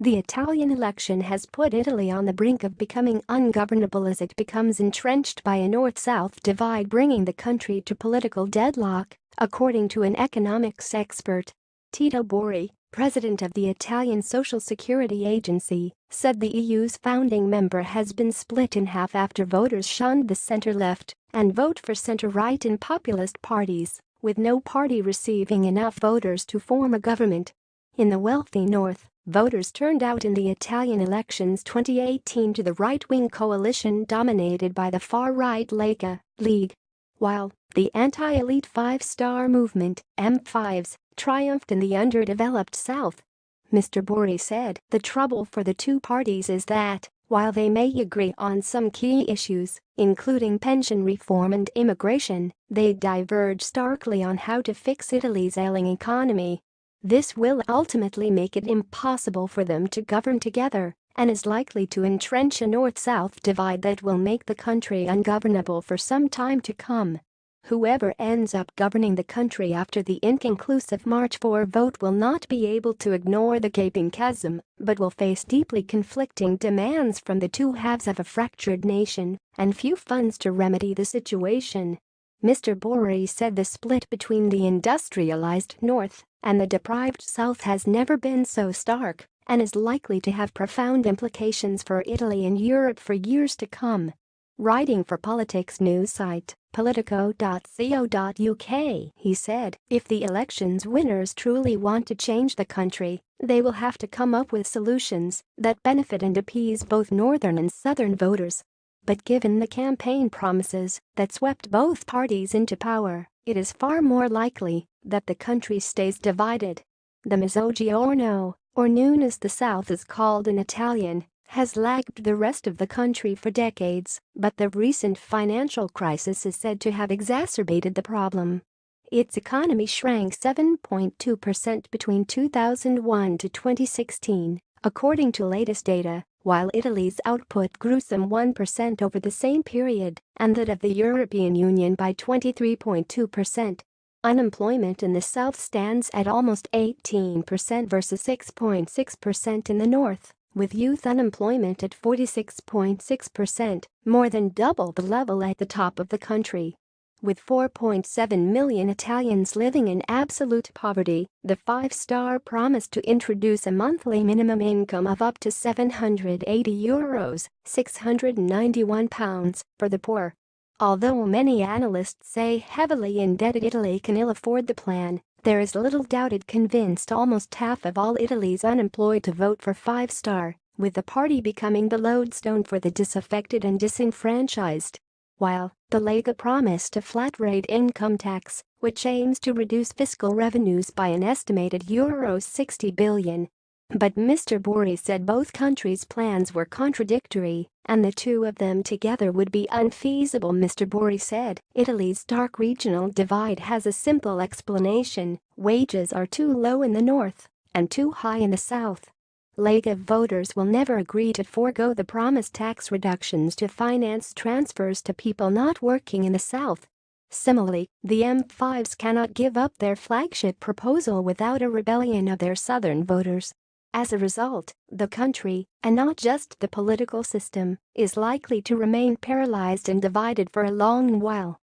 The Italian election has put Italy on the brink of becoming ungovernable as it becomes entrenched by a north-south divide, bringing the country to political deadlock, according to an economics expert. Tito Borri, president of the Italian Social Security Agency, said the EU's founding member has been split in half after voters shunned the center-left and vote for center-right in populist parties, with no party receiving enough voters to form a government. In the wealthy north, voters turned out in the Italian elections 2018 to the right-wing coalition dominated by the far-right Lega League, while the anti-elite five-star movement, M5s, triumphed in the underdeveloped south. Mr. Borri said the trouble for the two parties is that, while they may agree on some key issues, including pension reform and immigration, they diverge starkly on how to fix Italy's ailing economy. This will ultimately make it impossible for them to govern together and is likely to entrench a north-south divide that will make the country ungovernable for some time to come. Whoever ends up governing the country after the inconclusive March 4 vote will not be able to ignore the gaping chasm, but will face deeply conflicting demands from the two halves of a fractured nation and few funds to remedy the situation. Mr. Borri said the split between the industrialized north and the deprived south has never been so stark and is likely to have profound implications for Italy and Europe for years to come. Writing for politics news site Politico.co.uk, he said, if the election's winners truly want to change the country, they will have to come up with solutions that benefit and appease both northern and southern voters. But given the campaign promises that swept both parties into power, it is far more likely that the country stays divided. The Mezzogiorno, or known as the South is called in Italian, has lagged the rest of the country for decades, but the recent financial crisis is said to have exacerbated the problem. Its economy shrank 7.2% between 2001 to 2016, according to latest data, while Italy's output grew some 1% over the same period, and that of the European Union by 23.2%. Unemployment in the South stands at almost 18% versus 6.6% in the North, with youth unemployment at 46.6%, more than double the level at the top of the country. With 4.7 million Italians living in absolute poverty, the five-star promised to introduce a monthly minimum income of up to €780, £691, for the poor. Although many analysts say heavily indebted Italy can ill afford the plan, there is little doubt it convinced almost half of all Italy's unemployed to vote for five-star, with the party becoming the lodestone for the disaffected and disenfranchised. While the Lega promised a flat-rate income tax, which aims to reduce fiscal revenues by an estimated €60 billion. But Mr. Borri said both countries' plans were contradictory, and the two of them together would be unfeasible. Mr. Borri said Italy's stark regional divide has a simple explanation: wages are too low in the north and too high in the south. Lega voters will never agree to forego the promised tax reductions to finance transfers to people not working in the south. Similarly, the M5s cannot give up their flagship proposal without a rebellion of their southern voters. As a result, the country, and not just the political system, is likely to remain paralyzed and divided for a long while.